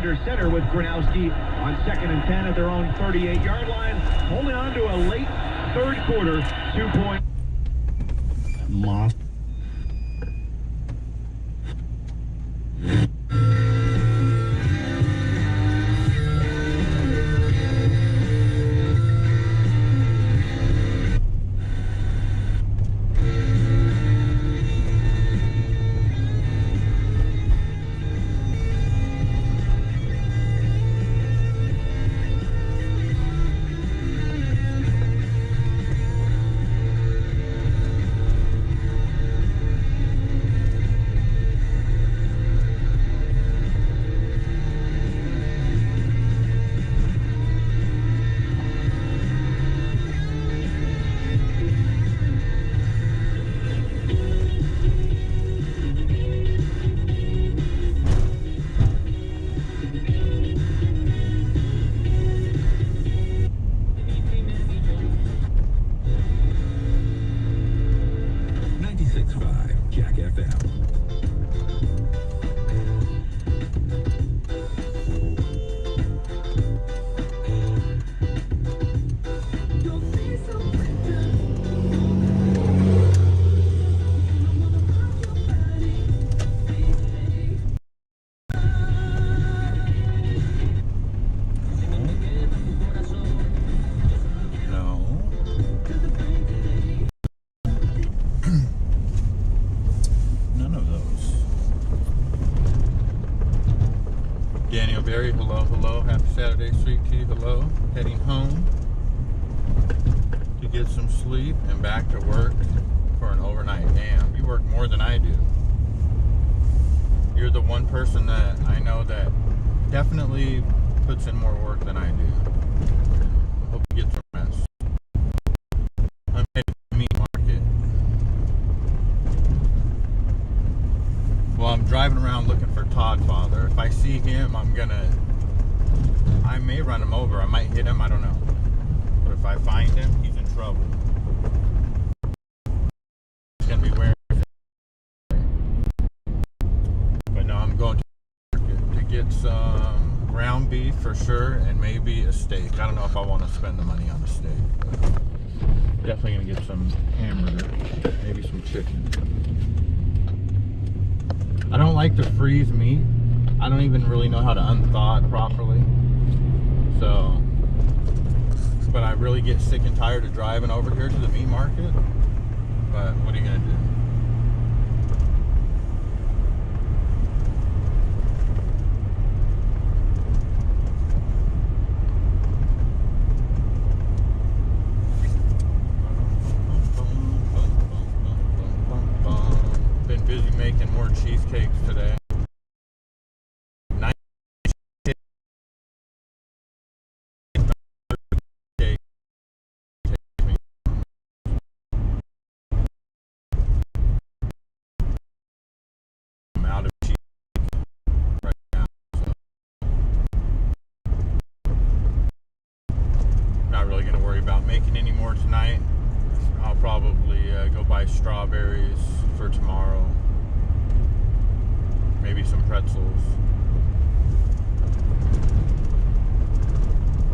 under center with Gronowski on 2nd and 10 at their own 38-yard line, holding on to a late third quarter 2-point. Moss. Hello, happy Saturday, sweet tea, hello. Heading home to get some sleep and back to work for an overnight. Damn, you work more than I do. You're the one person that I know that definitely puts in more work than I do. Hope you get some rest. I'm headed to the meat market. Well, I'm driving around looking for Toddfather. If I see him, I may run him over. I might hit him. I don't know. But if I find him, he's in trouble. He's going to be wearing it. But no, I'm going to get some ground beef for sure and maybe a steak. I don't know if I want to spend the money on a steak. But definitely going to get some hamburger. Maybe some chicken. I don't like to freeze meat. I don't even really know how to unthaw it properly. So, but I really get sick and tired of driving over here to the meat market. But what are you gonna do? Been busy making more cheesecakes today. Making any more tonight. I'll probably go buy strawberries for tomorrow, maybe some pretzels.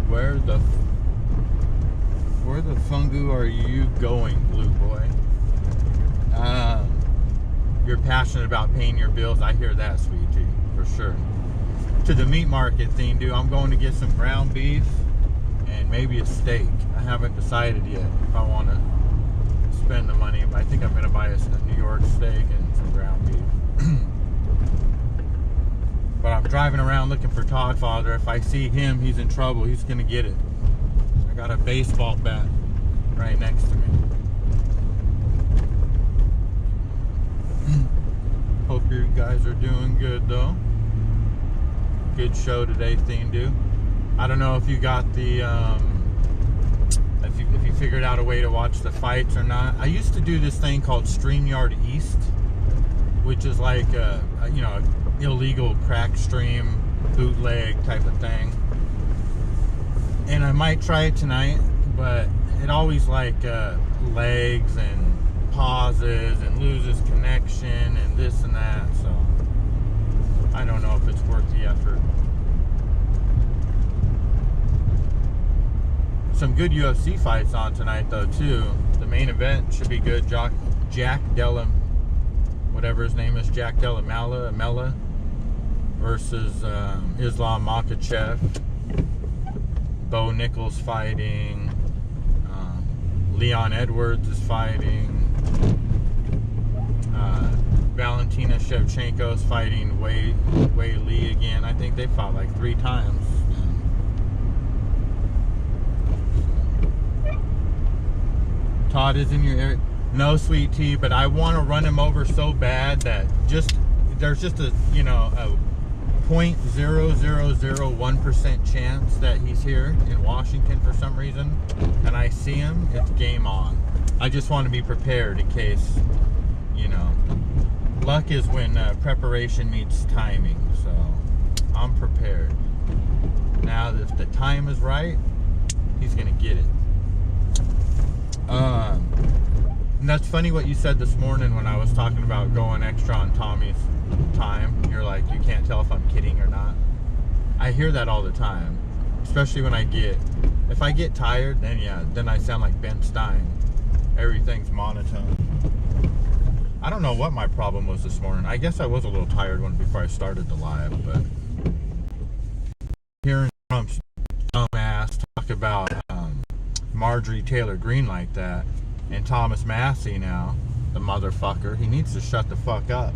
Where the fungu are you going, blue boy? You're passionate about paying your bills. I hear that, sweetie, for sure. To the meat market thing, dude. I'm going to get some ground beef and maybe a steak. I haven't decided yet if I want to spend the money, but I think I'm going to buy a New York steak and some ground beef. But I'm driving around looking for Toddfather. If I see him, he's in trouble. He's going to get it. I got a baseball bat right next to me. Hope you guys are doing good, though. Good show today, Thindu. I don't know if you got the, if you figured out a way to watch the fights or not. I used to do this thing called StreamYard East, which is like a illegal crack stream bootleg type of thing. And I might try it tonight, but it always like lags and pauses and loses connection and this and that. So I don't know if it's worth the effort. some good UFC fights on tonight, though, too. The main event should be good. Jack Della, whatever his name is, Jack Della Mella versus Islam Makhachev. Bo Nichols fighting. Leon Edwards is fighting. Valentina Shevchenko is fighting Wei Li again. I think they fought like 3 times. Todd is in your area. No, sweet tea, but I want to run him over so bad that there's just a, you know, a 0.0001% chance that he's here in Washington for some reason, and I see him, it's game on. I just want to be prepared in case, you know, luck is when preparation meets timing, so I'm prepared. Now, if the time is right, he's going to get it. And that's funny what you said this morning when I was talking about going extra on Tommy's time. You're like, you can't tell if I'm kidding or not. I hear that all the time, especially when if I get tired, then yeah, then I sound like Ben Stein. Everything's monotone. I don't know what my problem was this morning. I guess I was a little tired before I started the live, but hearing Trump's dumb ass talk about Marjorie Taylor Greene like that, and Thomas Massey now, the motherfucker, he needs to shut the fuck up,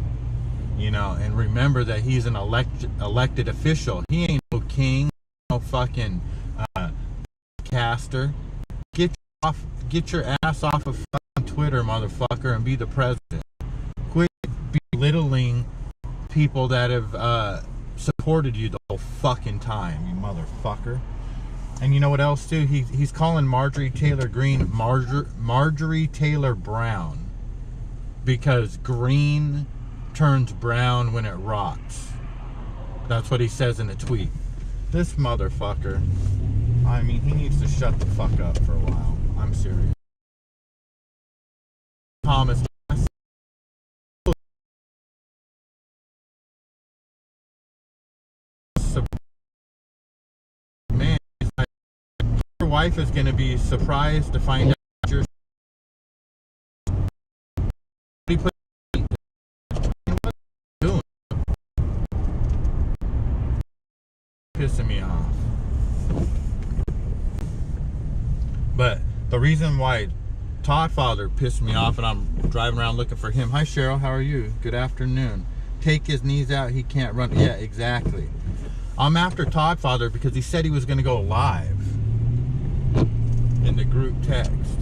you know, and remember that he's an elected official. He ain't no king, no fucking caster. Get your ass off of fucking Twitter, motherfucker, and be the president. Quit belittling people that have supported you the whole fucking time, you motherfucker. And you know what else too? He's calling Marjorie Taylor Greene Marjorie Taylor Brown, because green turns brown when it rots. That's what he says in a tweet. This motherfucker, I mean, he needs to shut the fuck up for a while. I'm serious. Thomas, man, your wife is going to be surprised to find out you're doing. Pissing me off. But the reason why toddfather pissed me off, and I'm driving around looking for him. Hi Cheryl, how are you? Good afternoon. Take his knees out, he can't run. Yeah, exactly. I'm after toddfather because he said he was going to go live in the group text,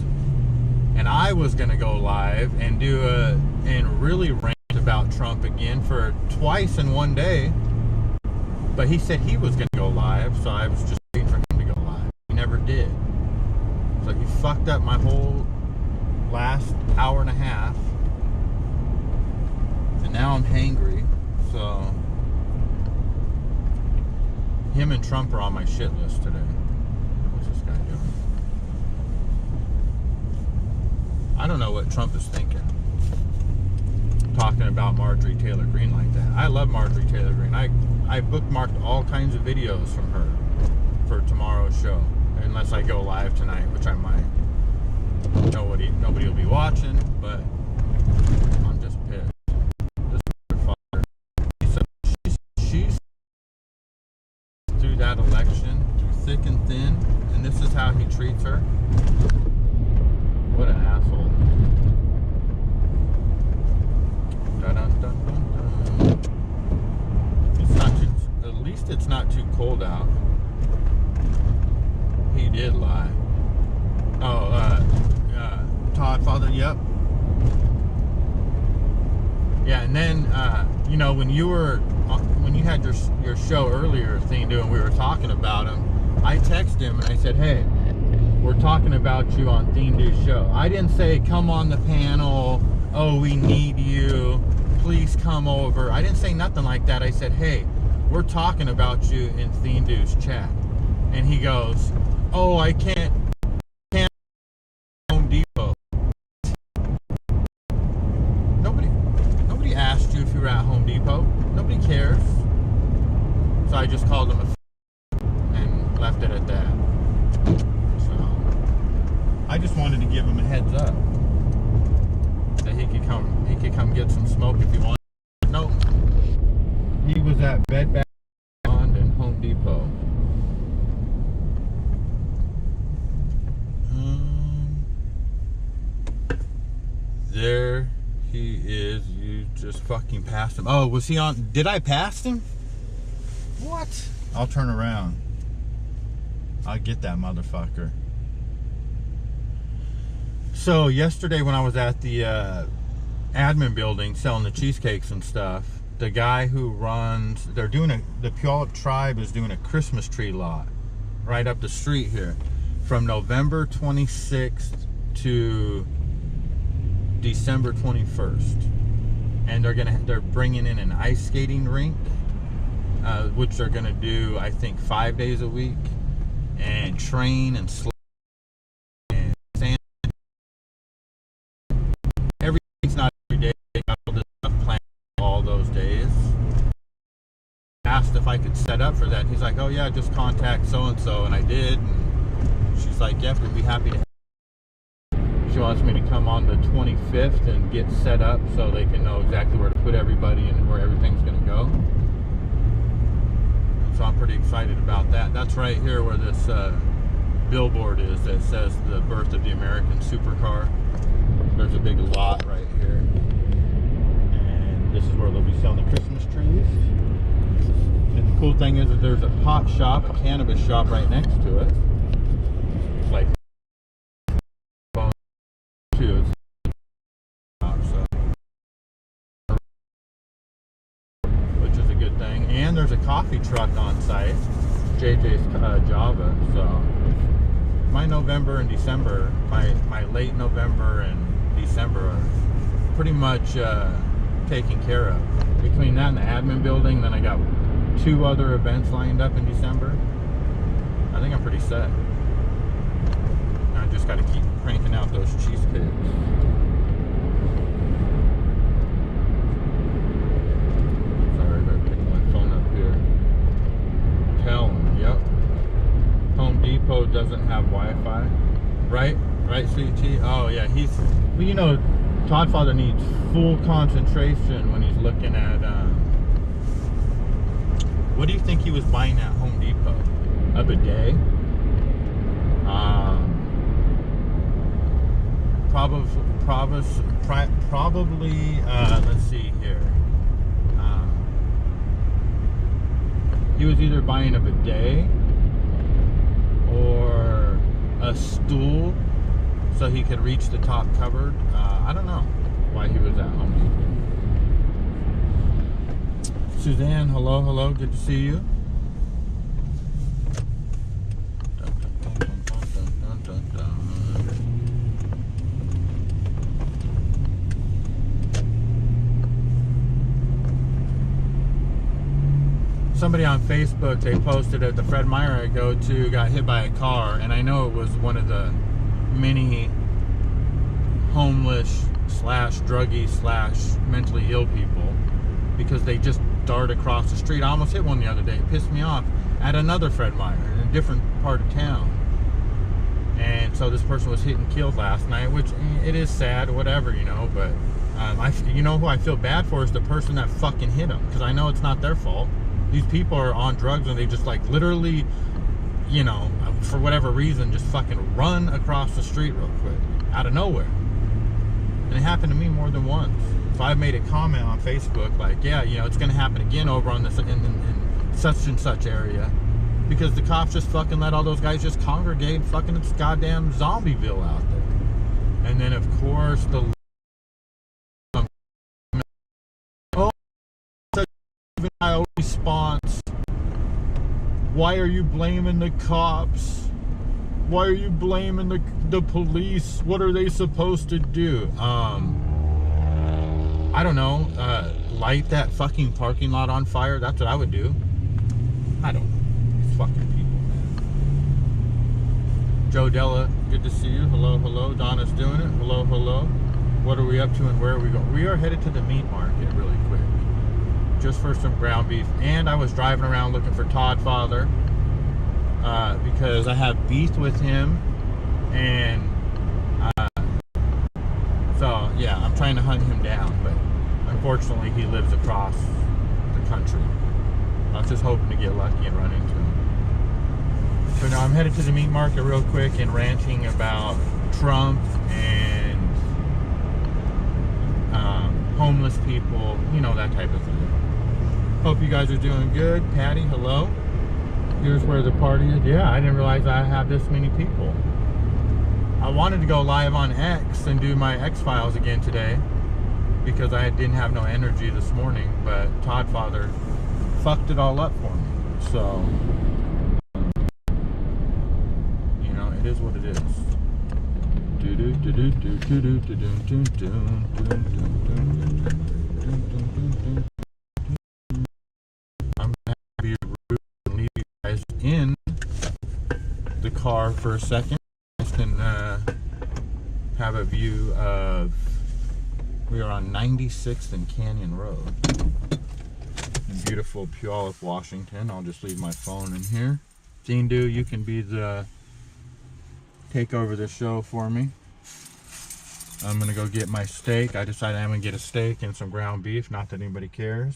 and I was going to go live and and really rant about Trump again for twice in one day, but he said he was going to go live, so I was just waiting for him to go live. He never did. So he fucked up my whole last hour and a half, and now I'm hangry. So him and Trump are on my shit list today. What's this guy doing? I don't know what Trump is thinking, talking about Marjorie Taylor Greene like that. I love Marjorie Taylor Greene. I bookmarked all kinds of videos from her for tomorrow's show, unless I go live tonight, which I might. Nobody will be watching, but I'm just pissed. This motherfucker. She's through that election, through thick and thin, and this is how he treats her. What an asshole. Dun-dun-dun-dun-dun. It's not too, at least it's not too cold out. He did lie. Oh, toddfather, yep. Yeah, and then, you know, when you had your show earlier, thing doing, we were talking about him, I texted him and I said, hey, we're talking about you on Theme Du's show. I didn't say, come on the panel, oh, we need you, please come over. I didn't say nothing like that. I said, hey, we're talking about you in Theme Du's chat. And he goes, oh, I can't Home Depot. Nobody asked you if you were at Home Depot. Nobody cares. So I just called him a and left it at that. So just wanted to give him a heads up that he could come get some smoke if he wanted. Nope. He was at Bed Bath & Beyond and Home Depot. There he is. You just fucking passed him. Oh, was he on? Did I pass him? What? I'll turn around. I'll get that motherfucker. So yesterday when I was at the admin building selling the cheesecakes and stuff, the guy who runs, the Puyallup tribe is doing a Christmas tree lot right up the street here from November 26th to December 21st. And they're bringing in an ice skating rink, which they're gonna do, I think, 5 days a week, and train and sled and sand. Everything's not every day. They got all this stuff planned all those days. Asked if I could set up for that. He's like, "Oh yeah, just contact so and so," and I did. And she's like, "Yep, we'd be happy to." She wants me to come on the 25th and get set up so they can know exactly where to put everybody and where everything's going to go. So I'm pretty excited about that. That's right here where this billboard is that says the birth of the American supercar. There's a big lot right here. And this is where they'll be selling the Christmas trees. And the cool thing is that there's a pot shop, a cannabis shop right next to it. Like too. Which is a good thing. And there's a coffee truck on site, JJ's Java. So my November and December, my late November and December are pretty much taken care of. Between that and the admin building, then I got 2 other events lined up in December. I think I'm pretty set. I just got to keep cranking out those cheesecakes. Sorry, I better pick my phone up here. Tell him, yep. Home Depot doesn't have Wi-Fi. Right? Right, Sweet Tea? Oh, yeah, well, you know, toddfather needs full concentration when he's looking at, what do you think he was buying at Home Depot? A bidet? Probably, let's see here. He was either buying a bidet or a stool so he could reach the top cupboard. I don't know why he was at Home Depot. Suzanne, hello, good to see you. Somebody on Facebook, they posted at the Fred Meyer I go to got hit by a car, and I know it was one of the many homeless slash druggy slash mentally ill people, because they just dart across the street. I almost hit one the other day. It pissed me off at another Fred Meyer in a different part of town. And so this person was hit and killed last night, which it is sad, whatever, you know, but you know who I feel bad for is the person that fucking hit him, because I know it's not their fault. These people are on drugs and they just like literally, you know, for whatever reason, just fucking run across the street real quick, out of nowhere. And it happened to me more than once. So I've made a comment on Facebook like, yeah, you know, it's going to happen again over on this in such and such area, because the cops just fucking let all those guys just congregate. Fucking it's goddamn Zombieville out there. And then of course the response, why are you blaming the cops? Why are you blaming the police? What are they supposed to do? I don't know, light that fucking parking lot on fire. That's what I would do. I don't know. These fucking people, man. Joe Della, good to see you. Hello. Donna's doing it. Hello. What are we up to and where are we going? We are headed to the meat market really quick, just for some ground beef. And I was driving around looking for Toddfather, because I have beef with him, and yeah, I'm trying to hunt him down, but unfortunately he lives across the country. I was just hoping to get lucky and run into him. So now I'm headed to the meat market real quick and ranting about Trump and homeless people, you know, that type of thing. Hope you guys are doing good. Patty, hello. Here's where the party is. Yeah, I didn't realize I have this many people. I wanted to go live on X and do my X-Files again today because I didn't have no energy this morning, but toddfather fucked it all up for me. So, you know, it is what it is. I'm gonna be rude and leave you guys in the car for a second. You guys can have a view of, we are on 96th and Canyon Road in beautiful Puyallup, Washington. I'll just leave my phone in here. Zindu, you can be the take over the show for me. I'm gonna go get my steak. I decided I'm gonna get a steak and some ground beef, not that anybody cares.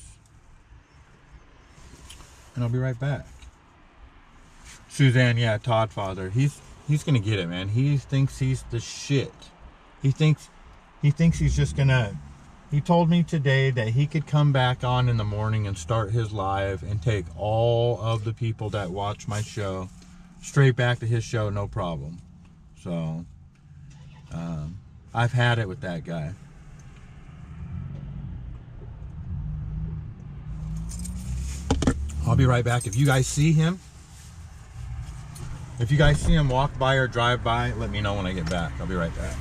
And I'll be right back. Suzanne, yeah, toddfather. He's gonna get it, man. He thinks he's the shit. He thinks he's just gonna. He told me today that he could come back on in the morning and start his live and take all of the people that watch my show straight back to his show, no problem. So, I've had it with that guy. I'll be right back. If you guys see him walk by or drive by, let me know when I get back. I'll be right back.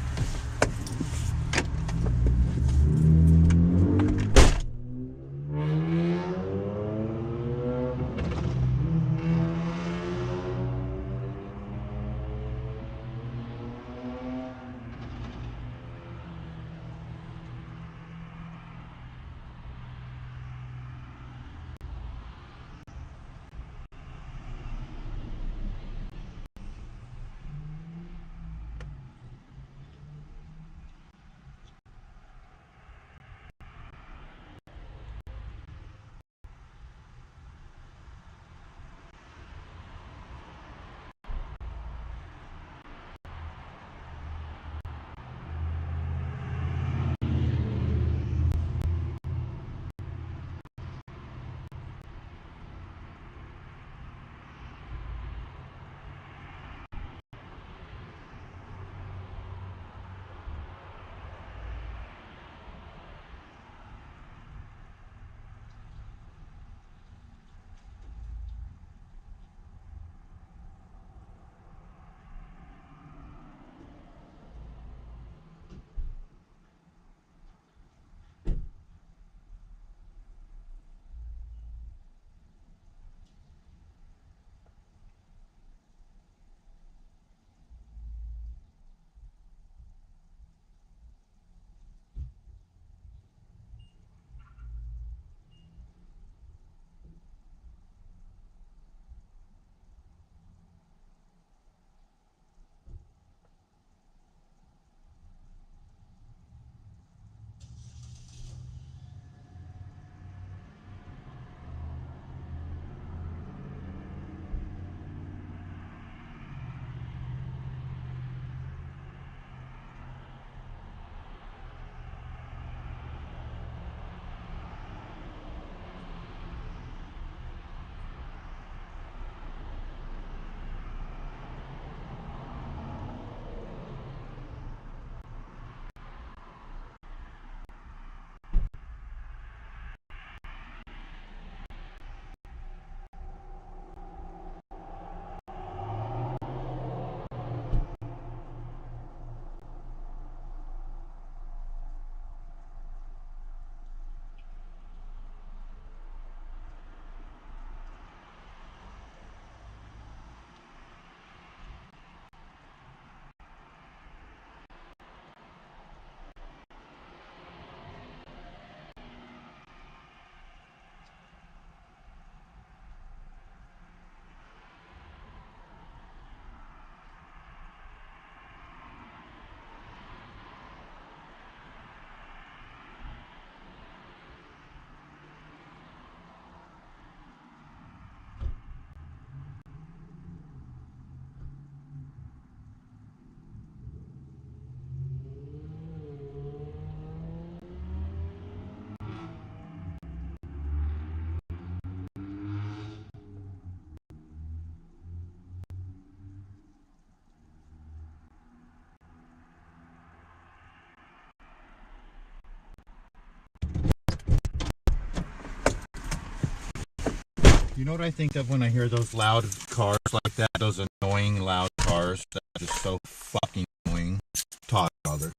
You know what I think of when I hear those loud cars like that? Those annoying loud cars that are just so fucking annoying. Toddfather.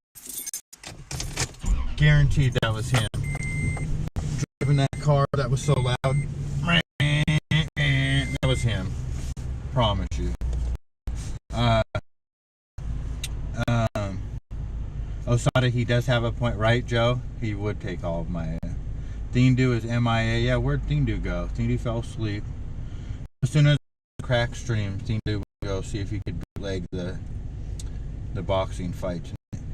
Guaranteed that was him. Driving that car that was so loud. That was him. Promise you. Osada, he does have a point, right, Joe? He would take all of my... Thindu is MIA. Yeah, where'd Thindu go? Thindu fell asleep. As soon as the crack stream, Thindu would go see if he could bootleg the boxing fight tonight.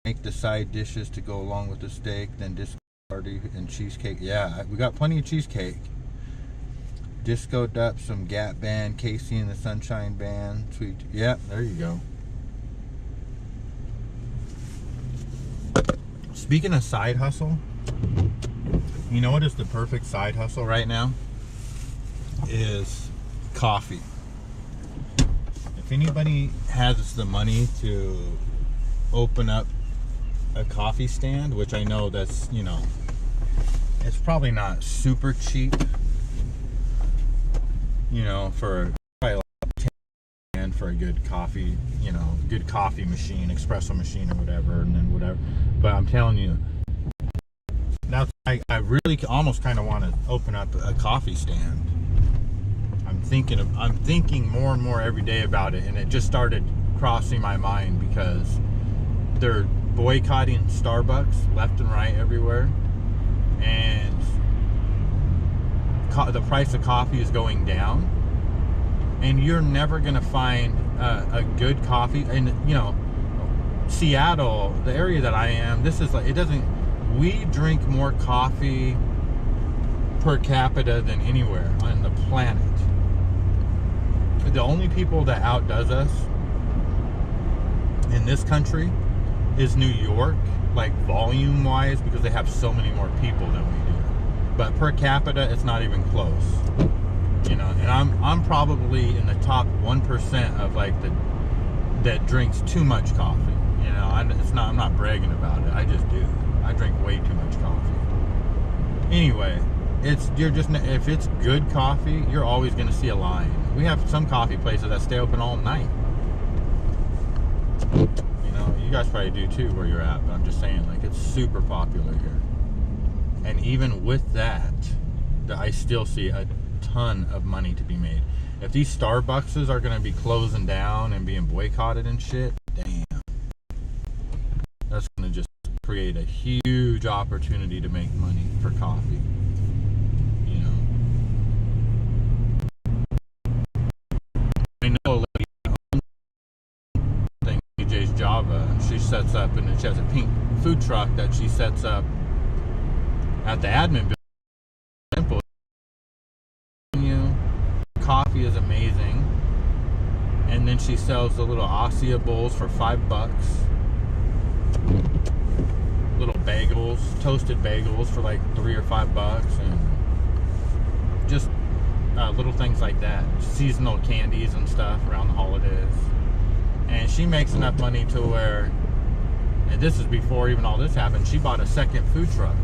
Make the side dishes to go along with the steak, then disco party and cheesecake. Yeah, we got plenty of cheesecake. Discoed up some Gap Band, Casey and the Sunshine Band. Sweet. Yeah, there you go. Speaking of side hustle, you know what is the perfect side hustle right now? Is coffee. If anybody has the money to open up a coffee stand, which I know that's, you know, it's probably not super cheap, you know, for probably like $10 for a good coffee, you know, good coffee machine, espresso machine or whatever, and then whatever. But I'm telling you, now I really almost kind of want to open up a coffee stand. I'm thinking more and more every day about it, and it just started crossing my mind because they're boycotting Starbucks left and right everywhere, and the price of coffee is going down, and you're never gonna find a good coffee. And you know, Seattle, the area that I am, this is like, it doesn't, we drink more coffee per capita than anywhere on the planet. The only people that outdoes us in this country is New York, like volume wise, because they have so many more people than we do. But per capita, it's not even close. You know, and I'm probably in the top 1% of like that drinks too much coffee. You know, I'm not bragging about it. I just do. I drink way too much coffee. Anyway, if it's good coffee, you're always going to see a line. We have some coffee places that stay open all night. You know, you guys probably do too where you're at, but I'm just saying, like, it's super popular here. And even with that, I still see a ton of money to be made. If these Starbuckses are going to be closing down and being boycotted and shit, damn. That's going to just create a huge opportunity to make money for coffee. You know. I know a lady that owns DJ's Java. She sets up, and she has a pink food truck that she sets up at the admin building. Simple. Coffee is amazing, and then she sells the little Ossia bowls for $5. Little bagels, toasted bagels for like $3 or $5, and just little things like that. Seasonal candies and stuff around the holidays, and she makes enough money to where, and this is before even all this happened, she bought a second food truck.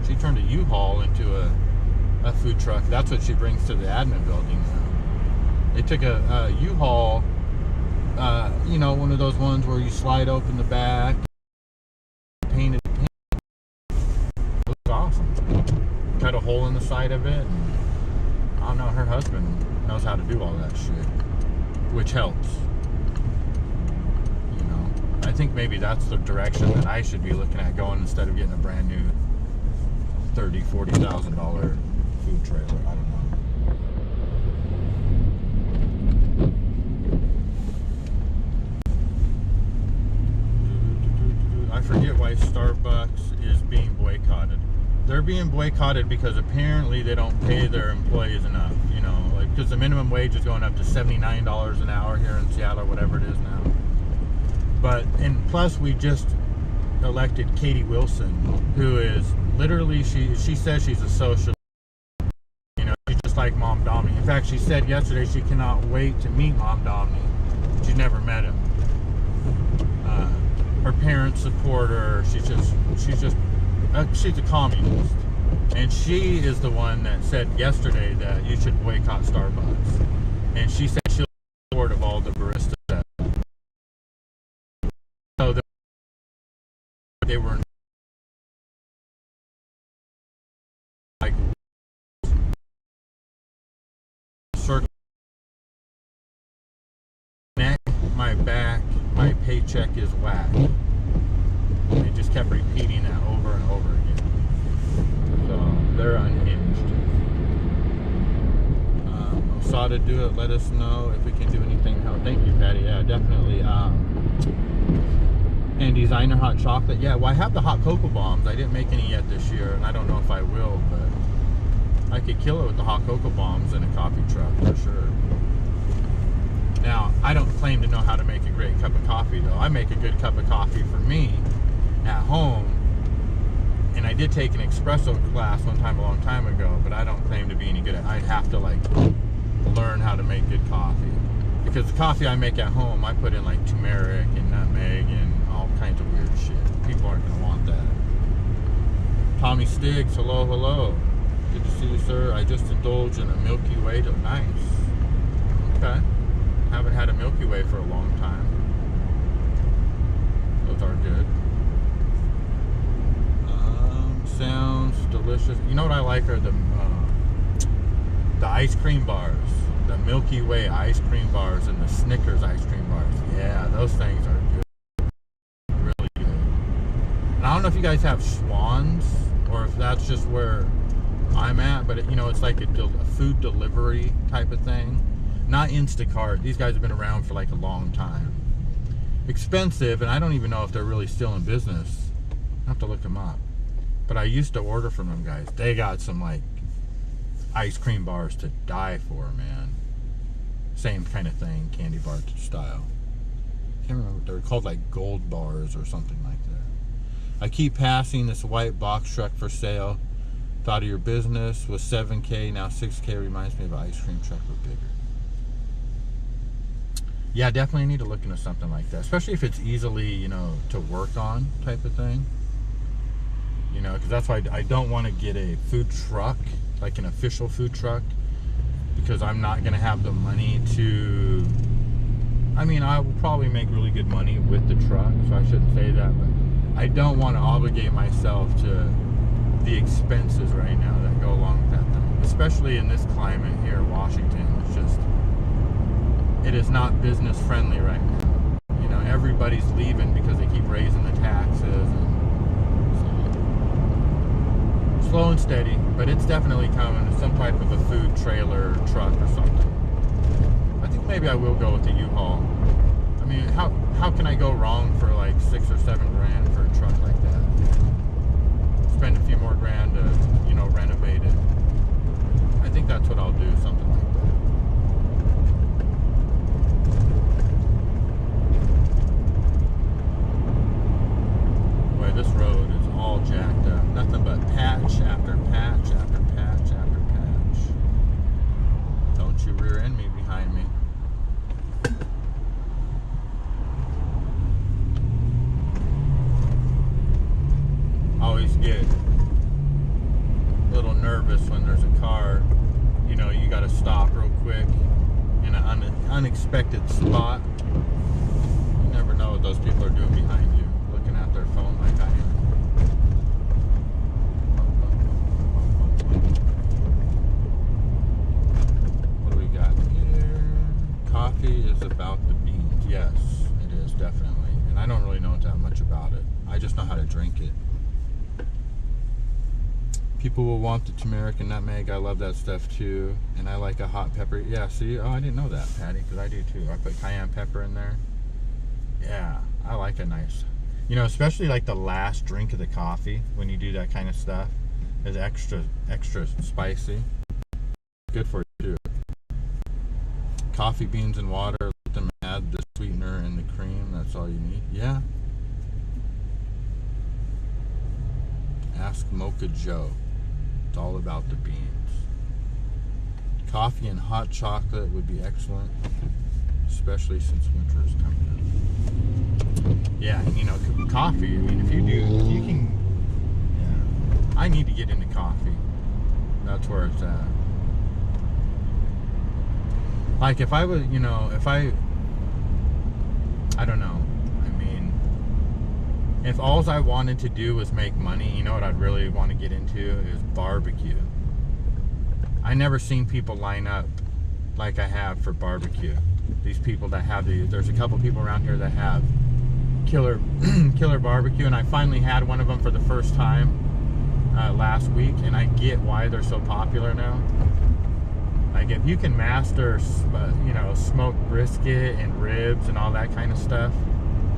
She turned a U-Haul into a food truck. That's what she brings to the admin building now. They took a U-Haul, you know, one of those ones where you slide open the back, painted. It looks awesome. Cut a hole in the side of it. I don't know, her husband knows how to do all that shit, which helps. You know, I think maybe that's the direction that I should be looking at going instead of getting a brand new $30,000, $40,000 food trailer. I don't know. I forget why Starbucks is being boycotted. They're being boycotted because apparently they don't pay their employees enough, you know, like, because the minimum wage is going up to $79 an hour here in Seattle, or whatever it is now. But, and plus we just elected Katie Wilson, who is literally, she says she's a socialist. You know, she's just like Mom Domney. In fact, she said yesterday she cannot wait to meet Mom Domney. She's never met him. Her parents support her. She's a communist. And she is the one that said yesterday that you should boycott Starbucks. And she said she'll support of all the baristas that. So they were like circle neck, my back, my paycheck is whack. They just kept repeating that over and over again. So they're unhinged. Saw to do it. Let us know if we can do anything to help. Thank you, Patty. Yeah, definitely. And designer hot chocolate. Yeah, well, I have the hot cocoa bombs. I didn't make any yet this year, and I don't know if I will, but I could kill it with the hot cocoa bombs in a coffee truck for sure. Now, I don't claim to know how to make a great cup of coffee, though. I make a good cup of coffee for me at home, and I did take an espresso class one time a long time ago, but I don't claim to be any good at it. I'd have to like learn how to make good coffee, because the coffee I make at home, I put in like turmeric and nutmeg and all kinds of weird shit. People aren't gonna want that. Tommy Stiggs, hello, hello. Good to see you, sir. I just indulged in a Milky Way. Nice. Okay. Haven't had a Milky Way for a long time. Those are good. Sounds delicious. You know what I like are the ice cream bars, the Milky Way ice cream bars and the Snickers ice cream bars. Yeah, those things are good, really good. And I don't know if you guys have Schwann's or if that's just where I'm at, but you know, it's like a food delivery type of thing. Not Instacart. These guys have been around for like a long time. Expensive, and I don't even know if they're really still in business. I have to look them up. But I used to order from them guys. They got some like ice cream bars to die for, man. Same kind of thing, candy bar style. Can't remember. They're called like gold bars or something like that. I keep passing this white box truck for sale. Thought of your business was 7K, now 6K. Reminds me of an ice cream truck but bigger. Yeah, definitely need to look into something like that, especially if it's easily, you know, to work on type of thing. You know, because that's why I don't want to get a food truck, like an official food truck, because I'm not going to have the money to, I mean, I will probably make really good money with the truck, so I shouldn't say that, but I don't want to obligate myself to the expenses right now that go along with that thing, especially in this climate here, Washington. It's just, it is not business friendly right now. You know, everybody's leaving because they keep raising the taxes, and slow and steady, but it's definitely coming. Some type of a food trailer truck or something. I think maybe I will go with the U-Haul. I mean, how can I go wrong for like $6 or $7 grand for a truck like that? Spend a few more grand to, you know, renovate it. I think that's what I'll do, something like that. Boy, this road is all jacked up. Nothing but patch after patch after patch after patch. Don't you rear end me behind me. Always get a little nervous when there's a car, you know, you gotta stop real quick in an unexpected spot. You never know what those people are doing behind you, looking at their phone like I am. What do we got here? Coffee is about the beans. Yes, it is, definitely. And I don't really know that much about it. I just know how to drink it. People will want the turmeric and nutmeg. I love that stuff too. And I like a hot pepper. Yeah, see? Oh, I didn't know that, Patty, because I do too. I put cayenne pepper in there. Yeah, I like a nice, you know, especially like the last drink of the coffee when you do that kind of stuff is extra spicy. Good for you too. Coffee beans and water, let them add the sweetener and the cream. That's all you need. Yeah. Ask Mocha Joe. It's all about the beans. Coffee and hot chocolate would be excellent, especially since winter is coming up. Yeah, you know, coffee, I mean, if you do, you can, yeah. I need to get into coffee. That's where it's at. Like if I was, you know, I don't know. I mean, if all I wanted to do was make money, you know what I'd really want to get into is barbecue. I never seen people line up like I have for barbecue. These people that have there's a couple people around here that have killer barbecue, and I finally had one of them for the first time last week, and I get why they're so popular now. Like if you can master, you know, smoked brisket and ribs and all that kind of stuff,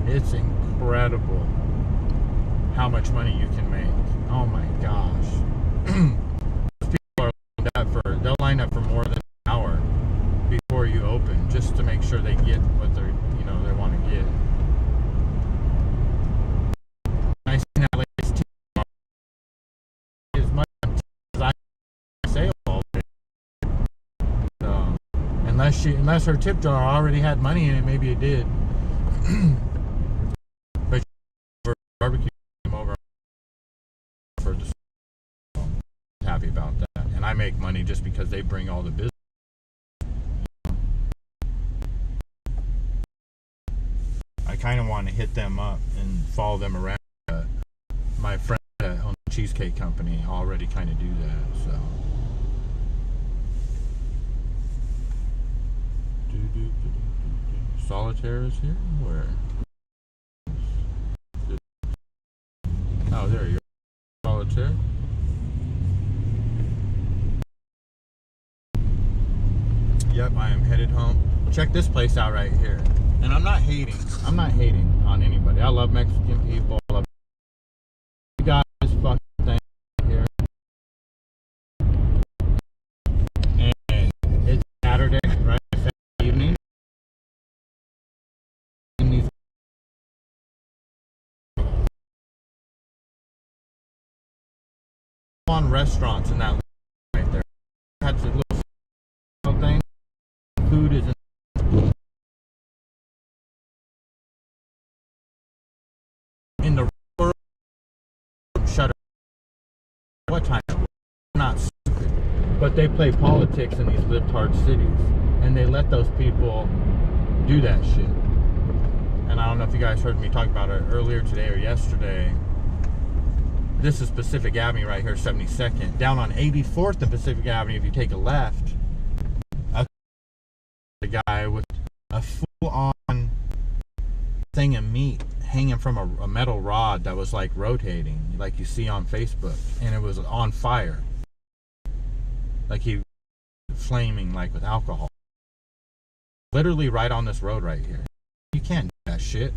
it's incredible how much money you can make. Oh my gosh. They'll line up for more than an hour before you open just to make sure they get what they're, you know, they want to get. I seen that lady's tip as much as I say all day. So unless her tip jar already had money in it, maybe it did. But for barbecue came over for the, happy about that. And I make money just because they bring all the business. I kind of want to hit them up and follow them around. My friend that owns the Cheesecake Company already kind of do that, so. Solitaire is here? Where? Oh, there you are. Solitaire. Yep, I am headed home. Check this place out right here. And I'm not hating. I'm not hating on anybody. I love Mexican people. I love you guys fucking thing here. And it's Saturday, right? Saturday evening. On restaurants in that right there. That's a little thing. Food is in the world. Shut up. What time? Not stupid. But they play politics in these libtard cities, and they let those people do that shit. And I don't know if you guys heard me talk about it earlier today or yesterday. This is Pacific Avenue right here, 72nd. Down on 84th and Pacific Avenue, if you take a left, a guy with a full-on thing of meat hanging from a metal rod that was like rotating, like you see on Facebook, and it was on fire. Like he was flaming like with alcohol. Literally right on this road right here. You can't do that shit.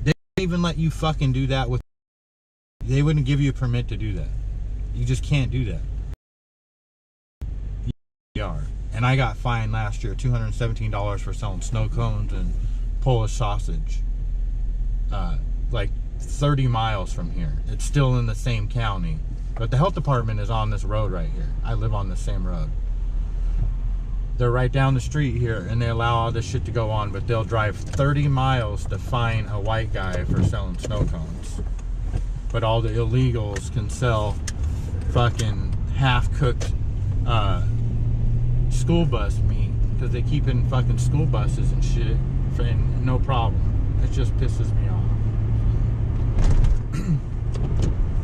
They don't even let you fucking do that with. They wouldn't give you a permit to do that. You just can't do that. You are. And I got fined last year $217 for selling snow cones and Polish sausage. Like 30 miles from here. It's still in the same county. But the health department is on this road right here. I live on the same road. They're right down the street here, and they allow all this shit to go on, but they'll drive 30 miles to find a white guy for selling snow cones. But all the illegals can sell fucking half-cooked school bus meat because they keep in fucking school buses and shit, and no problem. It just pisses me off.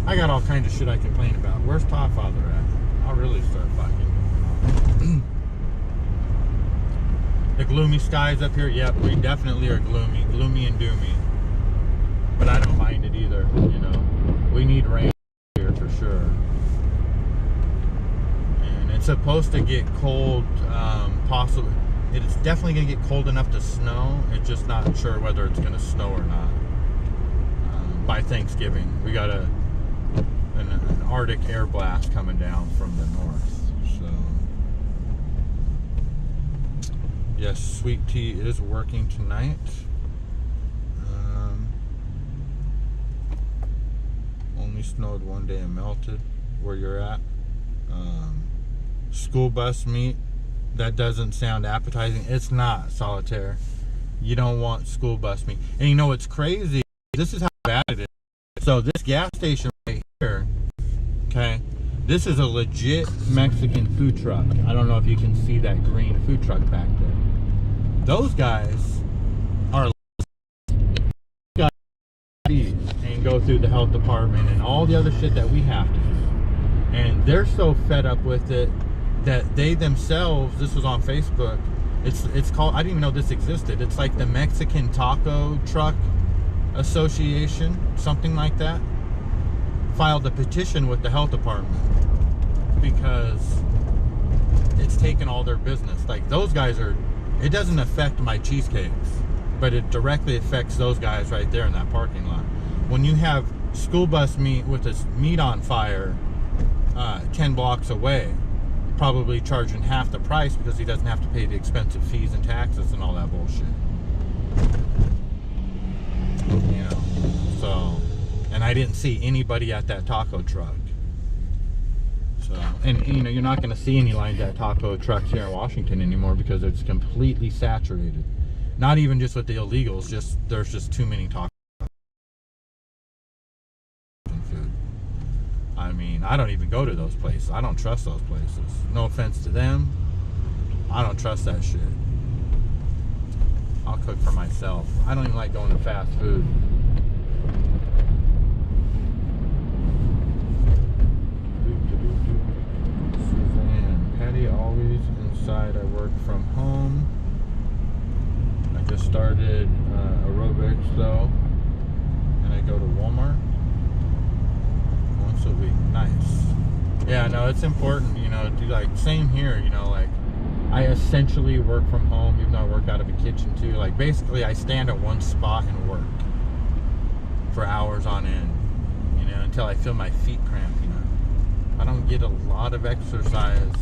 I got all kinds of shit I complain about. Where's toddfather at? I'll really start fucking. The gloomy skies up here, yep, we definitely are gloomy and doomy. But I don't mind it either, you know. We need rain here for sure. And it's supposed to get cold, possibly. It's definitely going to get cold enough to snow. It's just not sure whether it's going to snow or not. By Thanksgiving. We got an Arctic air blast coming down from the north. So, yes, sweet tea is working tonight. Only snowed one day and melted where you're at. School bus meat, that doesn't sound appetizing. It's not, Solitaire. You don't want school bus meat. And you know what's crazy? This is how bad it is. So this gas station right here, okay, This is a legit Mexican food truck. I don't know if you can see that green food truck back there. Those guys are and go through the health department and all the other shit that we have to do. And they're so fed up with it that they themselves, this was on Facebook, it's called, I didn't even know this existed. It's like the Mexican Taco Truck Association, something like that, filed a petition with the health department because it's taken all their business. Like, those guys are, it doesn't affect my cheesecakes, but it directly affects those guys right there in that parking lot. When you have school bus meat with this meat on fire 10 blocks away, probably charging half the price because he doesn't have to pay the expensive fees and taxes and all that bullshit. You know, so, and I didn't see anybody at that taco truck. So, and you know, you're not going to see any lines at taco trucks here in Washington anymore because it's completely saturated. Not even just with the illegals, just there's just too many taco food. I mean, I don't even go to those places. I don't trust those places. No offense to them. I don't trust that shit. I'll cook for myself. I don't even like going to fast food. Suzanne, Patty always inside. I work from home. I just started aerobics though, and I go to Walmart once a week. Nice. Yeah, no, it's important, you know, do like, same here, you know, like, I essentially work from home, even though I work out of a kitchen too. Like, basically I stand at one spot and work for hours on end, you know, until I feel my feet cramp, you know. I don't get a lot of exercise,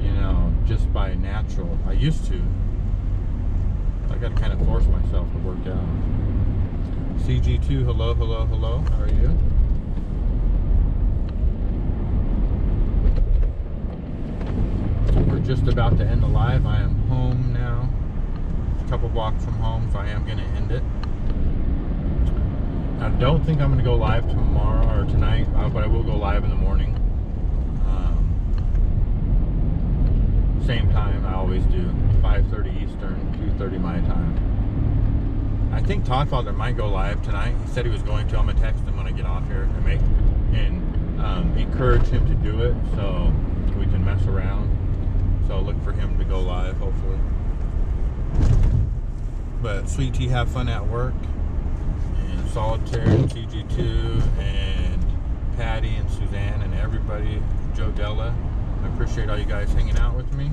you know, just by natural. I used to. I gotta kind of force myself to work out. CG2, hello, hello, hello. How are you? We're just about to end the live. I am home now. A couple blocks from home, so I am gonna end it. I don't think I'm gonna go live tomorrow or tonight, but I will go live in the morning. Same time I always do, 5:30 Eastern, 2:30 my time. I think Toddfather might go live tonight. He said he was going to. I'm gonna text him when I get off here and encourage him to do it so we can mess around. So look for him to go live, hopefully. But Sweet Tea, have fun at work. And Solitaire, and TG2, and Patty, and Suzanne, and everybody, Joe Della. I appreciate all you guys hanging out with me.